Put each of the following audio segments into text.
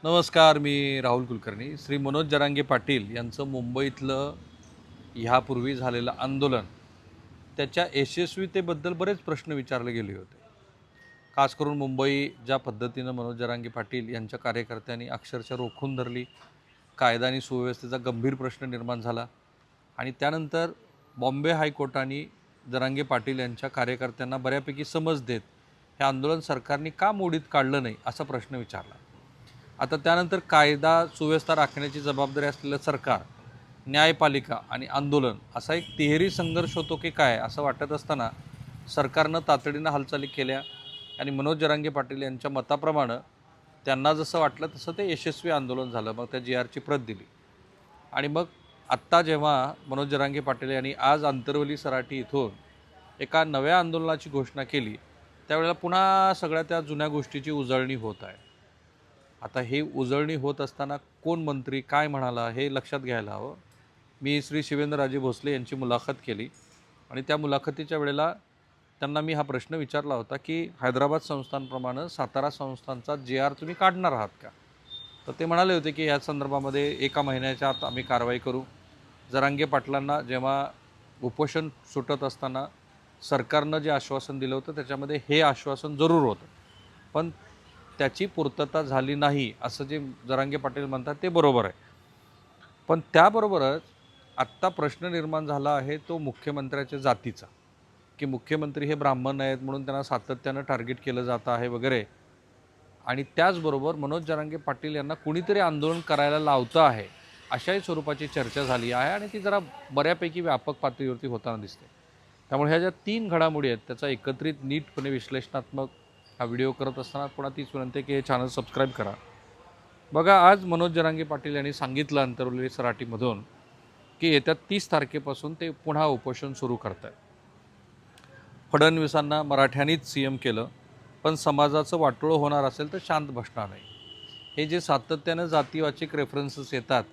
नमस्कार. मी राहुल कुलकर्णी. श्री मनोज जरांगे पाटील यांचं मुंबईतलं ह्यापूर्वी झालेलं आंदोलन, त्याच्या यशस्वीतेबद्दल बरेच प्रश्न विचारले गेले होते. खास करून मुंबई ज्या पद्धतीनं मनोज जरांगे पाटील यांच्या कार्यकर्त्यांनी अक्षरशः रोखून धरली, कायदा आणि सुव्यवस्थेचा गंभीर प्रश्न निर्माण झाला आणि त्यानंतर बॉम्बे हायकोर्टाने जरांगे पाटील यांच्या कार्यकर्त्यांना बऱ्यापैकी समज देत हे आंदोलन सरकारने का मोडीत काढलं नाही असा प्रश्न विचारला. आता त्यानंतर कायदा सुव्यवस्था राखण्याची जबाबदारी असलेलं सरकार, न्यायपालिका आणि आंदोलन असा एक तिहेरी संघर्ष होतो की काय असं वाटत असताना सरकारनं तातडीनं हालचाली केल्या आणि मनोज जरांगे पाटील यांच्या मताप्रमाणे त्यांना जसं वाटलं तसं ते यशस्वी आंदोलन झालं. मग त्या GRची प्रत दिली आणि मग आत्ता जेव्हा मनोज जरांगे पाटील यांनी आज आंतरवली सराटी इथून एका नव्या आंदोलनाची घोषणा केली, त्यावेळेला पुन्हा सगळ्या त्या जुन्या गोष्टीची उजळणी होत आहे. आता हे उजळणी होत असताना कोण मंत्री काय म्हणाला हे लक्षात घ्यायला हवं. मी श्री शिवेंद्रराजे भोसले यांची मुलाखत केली आणि त्या मुलाखतीच्या वेळेला त्यांना मी हा प्रश्न विचारला होता की हैदराबाद संस्थांप्रमाणे सातारा संस्थांचा GR तुम्ही काढणार आहात का? तर ते म्हणाले होते की या संदर्भामध्ये 1 महिन्याच्या आत आम्ही कारवाई करू. जरांगे पाटलांना जेव्हा उपोषण सुटत असताना सरकारनं जे आश्वासन दिलं होतं त्याच्यामध्ये हे आश्वासन जरूर होतं, पण त्याची पूर्तता झाली नाही असं जे जरांगे पाटील म्हणतात ते बरोबर आहे. पण त्याबरोबरच आत्ता प्रश्न निर्माण झाला आहे तो मुख्यमंत्र्याच्या जातीचा, की मुख्यमंत्री हे ब्राह्मण आहेत म्हणून त्यांना सातत्यानं टार्गेट केलं जातं आहे वगैरे. आणि त्याचबरोबर मनोज जरांगे पाटील यांना कुणीतरी आंदोलन करायला लावतं आहे अशाही स्वरूपाची चर्चा झाली आहे आणि ती जरा बऱ्यापैकी व्यापक पातळीवरती होताना दिसते. त्यामुळे ह्या ज्या 3 घडामोडी आहेत त्याचा एकत्रित नीटपणे विश्लेषणात्मक हा व्हिडिओ करत असताना पुन्हा तीच विनंती की हे चॅनल सबस्क्राईब करा. बघा, आज मनोज जरांगे पाटील यांनी सांगितलं आंतरवली सराटीमधून की येत्या 30 तारखेपासून ते पुन्हा उपोषण सुरू करत आहेत. फडणवीसांना मराठ्यांनीच CM केलं, पण समाजाचं वाटोळं होणार असेल तर शांत बसणार नाही. हे जे सातत्यानं जातीवाचक रेफरन्सेस येतात,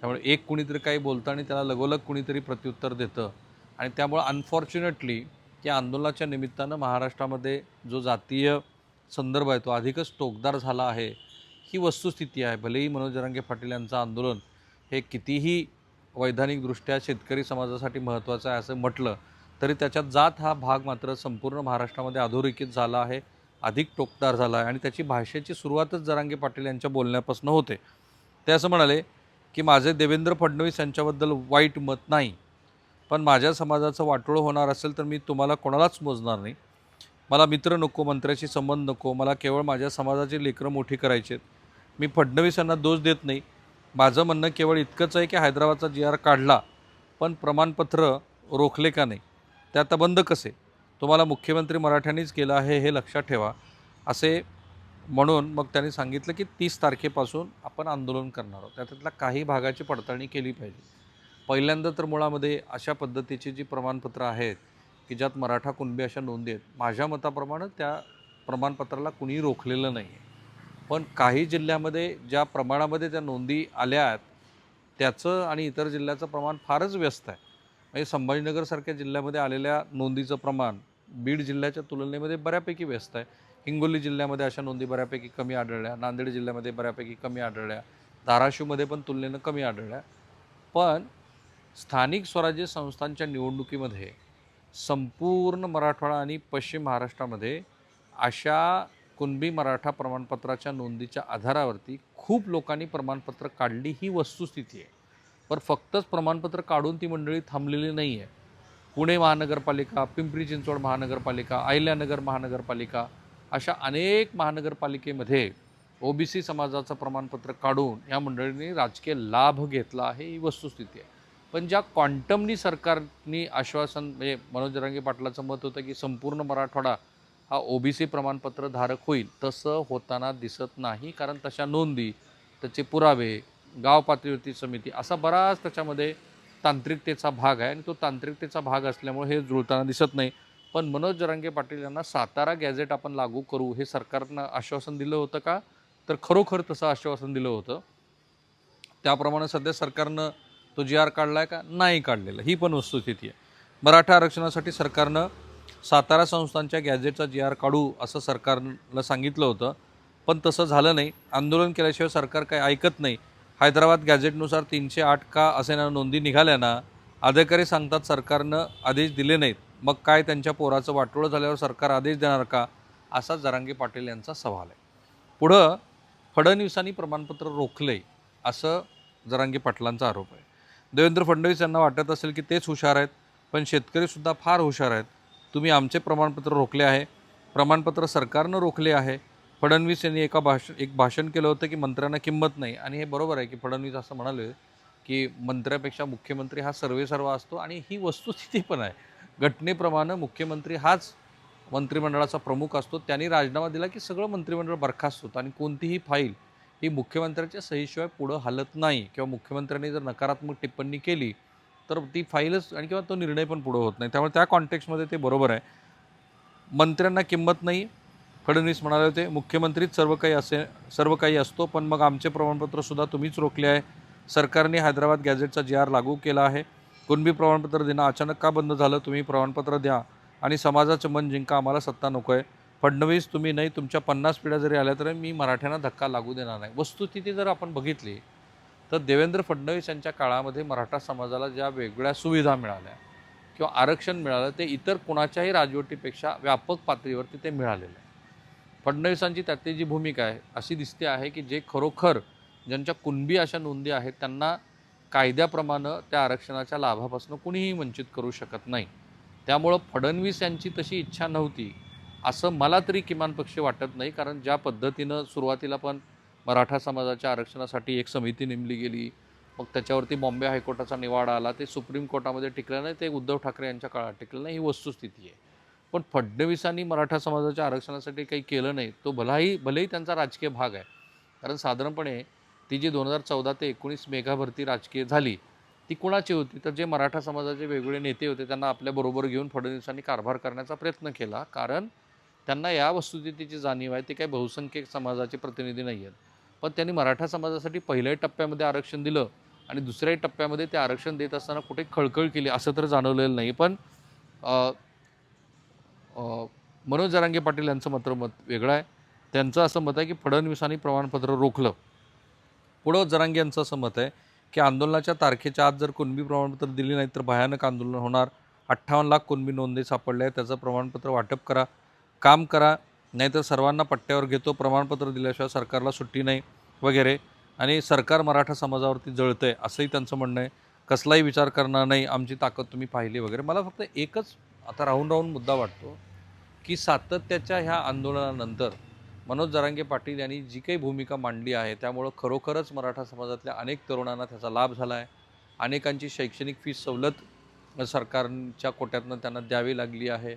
त्यामुळे एक कुणीतरी काही बोलतं आणि त्याला लगोलग कुणीतरी प्रत्युत्तर देतं आणि त्यामुळं अनफॉर्च्युनेटली या आंदोलनाच्या निमित्तानं महाराष्ट्रामध्ये जो जातीय संदर्भ आहे तो अधिकच टोकदार झाला आहे, ही वस्तुस्थिती आहे. भलेही मनोज जरांगे पाटील यांचं आंदोलन हे कितीही वैधानिकदृष्ट्या शेतकरी समाजासाठी महत्त्वाचं आहे असं म्हटलं तरी त्याच्यात जात हा भाग मात्र संपूर्ण महाराष्ट्रामध्ये अधोरेखित झाला आहे, अधिक टोकदार झाला आहे आणि त्याची भाषेची सुरुवातच जरांगे पाटील यांच्या बोलण्यापासून होते. ते असं म्हणाले की माझे देवेंद्र फडणवीस यांच्याबद्दल वाईट मत नाही, पण माझ्या समाजाचं वाटोळं होणार असेल तर मी तुम्हाला कोणालाच मोजणार नाही. मला मित्र नको, मंत्र्याशी संबंध नको, मला केवळ माझ्या समाजाची लेकरं मोठी करायची आहेत. मी फडणवीस यांना दोष देत नाही. माझं म्हणणं केवळ इतकंच आहे की हैदराबादचा GR काढला, पण प्रमाणपत्र रोखले का नाही, ते आता बंद कसे? तुम्हाला मुख्यमंत्री मराठ्यांनीच केलं आहे हे लक्षात ठेवा असे म्हणून मग त्यांनी सांगितलं की 30 तारखेपासून आपण आंदोलन करणार आहोत. त्यातल्या काही भागाची पडताळणी केली पाहिजे. पहिल्यांदा तर मुळामध्ये अशा पद्धतीची जी प्रमाणपत्र आहेत की ज्यात मराठा कुणबी अशा नोंदी आहेत, माझ्या मताप्रमाणे त्या प्रमाणपत्राला कुणीही रोखलेलं नाही आहे. पण काही जिल्ह्यामध्ये ज्या प्रमाणामध्ये त्या नोंदी आल्या आहेत त्याचं आणि इतर जिल्ह्याचं प्रमाण फारच व्यस्त आहे. म्हणजे संभाजीनगरसारख्या जिल्ह्यामध्ये आलेल्या नोंदीचं प्रमाण बीड जिल्ह्याच्या तुलनेमध्ये बऱ्यापैकी व्यस्त आहे. हिंगोली जिल्ह्यामध्ये अशा नोंदी बऱ्यापैकी कमी आढळल्या, नांदेड जिल्ह्यामध्ये बऱ्यापैकी कमी आढळल्या, धाराशिवमध्ये पण तुलनेनं कमी आढळल्या. पण स्थानिक स्वराज्य संस्थांच्या निवडणुकीमध्ये संपूर्ण मराठवाडा आणि पश्चिम महाराष्ट्रामध्ये अशा कुणबी मराठा प्रमाणपत्राच्या नोंदीच्या आधारावरती खूप लोकांनी प्रमाणपत्र काढली, ही वस्तुस्थिती आहे. पण फक्तच प्रमाणपत्र काढून ती मंडळी थांबलेली नाही आहे. पुणे महानगरपालिका, पिंपरी चिंचवड महानगरपालिका, अहिल्यानगर महानगरपालिका अशा अनेक महानगरपालिकेमध्ये OBC समाजाचं प्रमाणपत्र काढून या मंडळींनी राजकीय लाभ घेतला आहे, ही वस्तुस्थिती आहे. पण ज्या क्वांटमनी सरकारनी आश्वासन, म्हणजे मनोज जरांगे पाटलाचं मत होतं की संपूर्ण मराठवाडा हा OBC प्रमाणपत्र धारक होईल, तसं होताना दिसत नाही. कारण तशा नोंदी, त्याचे पुरावे, गाव पातळीवरती समिती असा बराच त्याच्यामध्ये तांत्रिकतेचा भाग आहे आणि तो तांत्रिकतेचा भाग असल्यामुळे हे जुळताना दिसत नाही. पण मनोज जरांगे पाटील यांना सातारा गॅझेट आपण लागू करू हे सरकारनं आश्वासन दिलं होतं का? तर खरोखर तसं आश्वासन दिलं होतं. त्याप्रमाणे सध्या सरकारनं तो GR काढला आहे का? नाही काढलेला, ही पण वस्तुस्थिती आहे. मराठा आरक्षणासाठी सरकारनं सातारा संस्थांच्या गॅझेटचा GR काढू असं सरकारला सांगितलं होतं. पण तसं झालं नाही. आंदोलन केल्याशिवाय सरकार काही ऐकत नाही. हैदराबाद गॅझेटनुसार 308 का असे ना नोंदी निघाल्या ना, अधिकारी सांगतात सरकारनं आदेश दिले नाहीत. मग काय त्यांच्या पोराचं वाटोळं झाल्यावर सरकार आदेश देणार का? असा जरांगे पाटील यांचा सवाल आहे. पुढं फडणवीसांनी प्रमाणपत्र रोखले असं जरांगे पाटलांचा आरोप आहे. देवेंद्र फडणवीस यांना वाटत असेल की तेच हुशार आहेत, पण शेतकरीसुद्धा फार हुशार आहेत. तुम्ही आमचे प्रमाणपत्र रोखले आहे, प्रमाणपत्र सरकारनं रोखले आहे. फडणवीस यांनी एक भाषण केलं होतं की मंत्र्यांना किंमत नाही, आणि हे बरोबर आहे की फडणवीस असं म्हणाले की मंत्र्यापेक्षा मुख्यमंत्री हा सर्वेसर्वा असतो, आणि ही वस्तुस्थिती पण आहे. घटनेप्रमाणे मुख्यमंत्री हाच मंत्रिमंडळाचा प्रमुख असतो. त्यांनी राजीनामा दिला की सगळं मंत्रिमंडळ बरखास्त होतं, आणि कोणतीही फाईल ही मुख्यमंत्र्यांच्या सहीशिवाय पुढं हलत नाही, किंवा मुख्यमंत्र्यांनी जर नकारात्मक टिप्पणी केली तर ती फाईलच आणि किंवा तो निर्णय पण पुढं होत नाही. त्यामुळे त्या कॉन्टेक्स्टमध्ये ते बरोबर आहे. मंत्र्यांना किंमत नाही, फडणवीस म्हणाले होते. मुख्यमंत्रीच सर्व काही असतो, पण मग आमचे प्रमाणपत्रसुद्धा तुम्हीच रोखले आहे. सरकारने हैदराबाद गॅझेटचा GR लागू केला आहे. कुणबी प्रमाणपत्र देणं अचानक का बंद झालं? तुम्ही प्रमाणपत्र द्या आणि समाजाचं मन जिंका, आम्हाला सत्ता नको आहे. फडणवीस तुम्ही नाही, तुमच्या 50 पिढ्या जरी आल्या तरी मी मराठ्यांना धक्का लागू देणार नाही. वस्तुस्थिती जर आपण बघितली तर देवेंद्र फडणवीस यांच्या काळामध्ये मराठा समाजाला ज्या वेगळ्या सुविधा मिळाल्या किंवा आरक्षण मिळालं, ते इतर कोणाच्याही राजवटीपेक्षा व्यापक पातळीवरती ते मिळालेलं आहे. फडणवीसांची त्यातली जी भूमिका आहे अशी दिसते आहे की जे खरोखर ज्यांच्या कुणबी अशा नोंदी आहेत त्यांना कायद्याप्रमाणे त्या आरक्षणाच्या लाभापासून कुणीही वंचित करू शकत नाही. त्यामुळं फडणवीस यांची तशी इच्छा नव्हती असं मला तरी किमान पक्ष वाटत नाही. कारण ज्या पद्धतीनं सुरुवातीला पण मराठा समाजाच्या आरक्षणासाठी एक समिती नेमली गेली, मग त्याच्यावरती बॉम्बे हायकोर्टाचा निवाडा आला, ते सुप्रीम कोर्टामध्ये टिकलं नाही, ते उद्धव ठाकरे यांच्या काळात टिकलं नाही, ही वस्तुस्थिती आहे. पण फडणवीसांनी मराठा समाजाच्या आरक्षणासाठी काही केलं नाही, तो भलेही त्यांचा राजकीय भाग आहे. कारण साधारणपणे ती जी 2014 ते 19 मेघाभरती राजकीय झाली ती कुणाची होती? तर जे मराठा समाजाचे वेगवेगळे नेते होते त्यांना आपल्याबरोबर घेऊन फडणवीसांनी कारभार करण्याचा प्रयत्न केला. कारण त्यांना या वस्तुस्थितीची जाणीव आहे, ते काही बहुसंख्यक समाजाचे प्रतिनिधी नाही आहेत. पण त्यांनी मराठा समाजासाठी पहिल्याही टप्प्यामध्ये आरक्षण दिलं आणि दुसऱ्याही टप्प्यामध्ये ते आरक्षण देत असताना कुठे खळखळ केली असं तर जाणवलेलं नाही. पण मनोज जरांगे पाटील यांचं मात्र मत वेगळं आहे. त्यांचं असं मत आहे की फडणवीसांनी प्रमाणपत्र रोखलं. पुढं जरांगे यांचं असं मत आहे की आंदोलनाच्या तारखेच्या आत जर कुणबी प्रमाणपत्र दिली नाही तर भयानक आंदोलन होणार. 58 लाख कुणबी नोंदी सापडल्या आहेत, त्याचं प्रमाणपत्र वाटप करा, काम करा, नाहीतर सर्वांना पट्ट्यावर घेतो, प्रमाणपत्र दिल्याशिवाय सरकारला सुट्टी नाही वगैरे. आणि सरकार मराठा समाजावरती जळतं आहे असंही त्यांचं म्हणणं आहे. कसलाही विचार करणार नाही, आमची ताकद तुम्ही पाहिली वगैरे. मला फक्त एकच आता राहून मुद्दा वाटतो की सातत्याच्या ह्या आंदोलनानंतर मनोज जरांगे पाटील यांनी जी काही भूमिका मांडली आहे त्यामुळं खरोखरच मराठा समाजातल्या अनेक तरुणांना त्याचा लाभ झाला आहे. अनेकांची शैक्षणिक फीस सवलत सरकारच्या कोट्यातनं त्यांना द्यावी लागली आहे.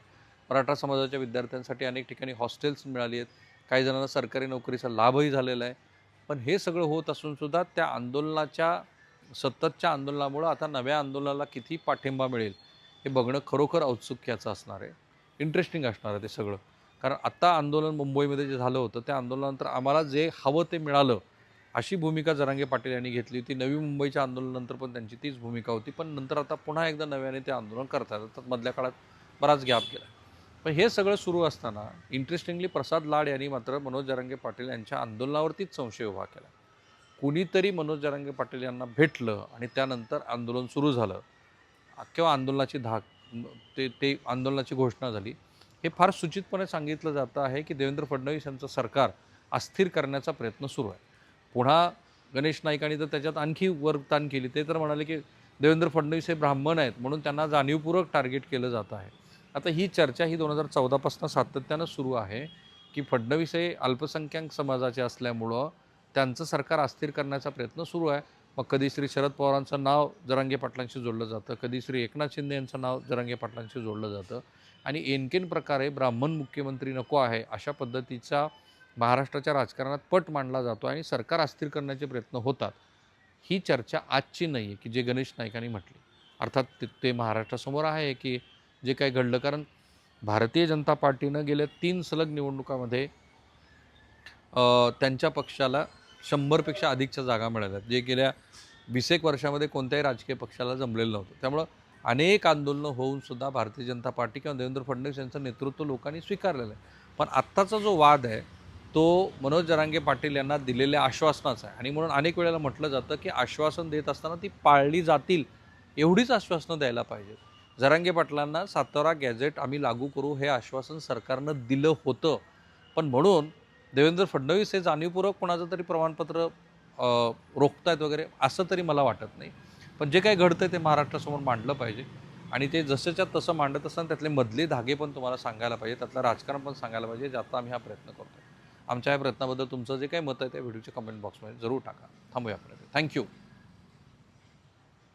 मराठा समाजाच्या विद्यार्थ्यांसाठी अनेक ठिकाणी हॉस्टेल्स मिळाली आहेत. काही जणांना सरकारी नोकरीचा लाभही झालेला आहे. पण हे सगळं होत असूनसुद्धा त्या आंदोलनाच्या सततच्या आंदोलनामुळं आता नव्या आंदोलनाला किती पाठिंबा मिळेल हे बघणं खरोखर औत्सुक्याचं असणार आहे. इंटरेस्टिंग असणार आहे ते सगळं. कारण आत्ता आंदोलन मुंबईमध्ये जे झालं होतं त्या आंदोलनानंतर आम्हाला जे हवं ते मिळालं अशी भूमिका जरांगे पाटील यांनी घेतली होती. नवी मुंबईच्या आंदोलनानंतर पण त्यांची तीच भूमिका होती. पण नंतर आता पुन्हा एकदा नव्याने ते आंदोलन करतात. आता मधल्या काळात बराच गॅप गेला. पण हे सगळं सुरू असताना इंटरेस्टिंगली प्रसाद लाड यांनी मात्र मनोज जरांगे पाटील यांच्या आंदोलनावरतीच संशय उभा केला. कुणीतरी मनोज जरांगे पाटील यांना भेटलं आणि त्यानंतर आंदोलन सुरू झालं किंवा आंदोलनाची ते आंदोलनाची घोषणा झाली. हे फार सूचितपणे सांगितलं जातं आहे की देवेंद्र फडणवीस यांचं सरकार अस्थिर करण्याचा प्रयत्न सुरू आहे. पुन्हा गणेश नाईकांनी तर त्याच्यात आणखी वरताण केली. ते तर म्हणाले की देवेंद्र फडणवीस हे ब्राह्मण आहेत म्हणून त्यांना जाणीवपूर्वक टार्गेट केलं जात आहे. आता ही चर्चा ही 2014पासून सातत्यानं सुरू आहे की फडणवीस हे अल्पसंख्याक समाजाचे असल्यामुळं त्यांचं सरकार अस्थिर करण्याचा प्रयत्न सुरू आहे. मग कधी श्री शरद पवारांचं नाव जरांगे पाटलांशी जोडलं जातं, कधी श्री एकनाथ शिंदे यांचं नाव जरांगे पाटलांशी जोडलं जातं, आणि एनकेन प्रकारे ब्राह्मण मुख्यमंत्री नको आहे अशा पद्धतीचा महाराष्ट्राच्या राजकारणात पट मांडला जातो आणि सरकार अस्थिर करण्याचे प्रयत्न होतात. ही चर्चा आजची नाही आहे की जे गणेश नाईकांनी म्हटली. अर्थात ते महाराष्ट्रासमोर आहे की जे काही घडलं. कारण भारतीय जनता पार्टीनं गेल्या 3 सलग निवडणुकामध्ये त्यांच्या पक्षाला 100पेक्षा अधिकच्या जागा मिळाल्या, जे गेल्या 20 एक वर्षामध्ये कोणत्याही राजकीय पक्षाला जमलेलं नव्हतं. त्यामुळं अनेक आंदोलनं होऊनसुद्धा भारतीय जनता पार्टी किंवा देवेंद्र फडणवीस यांचं नेतृत्व लोकांनी स्वीकारलेलं आहे. पण आत्ताचा जो वाद आहे तो मनोज जरांगे पाटील यांना दिलेल्या आश्वासनाचा आहे. आणि म्हणून अनेक वेळेला म्हटलं जातं की आश्वासन देत असताना ती पाळली जातील एवढीच आश्वासनं द्यायला पाहिजेत. जरांगे पाटलांना 7वा गॅझेट आम्ही लागू करू हे आश्वासन सरकारनं दिलं होतं. पण म्हणून देवेंद्र फडणवीस हे जाणीवपूर्वक कोणाचं तरी प्रमाणपत्र रोखतायत वगैरे असं तरी मला वाटत नाही. पण जे काही घडतं ते महाराष्ट्रासमोर मांडलं पाहिजे आणि ते जसंच्या तसं मांडत असताना त्यातले मधले धागे पण तुम्हाला सांगायला पाहिजे, त्यातलं राजकारण पण सांगायला पाहिजे, ज्याचा आम्ही हा प्रयत्न करतो. आमच्या या प्रयत्नाबद्दल तुमचं जे काही मत आहे त्या व्हिडिओच्या कमेंट बॉक्समध्ये जरूर टाका. थांबूया आपण. थँक्यू.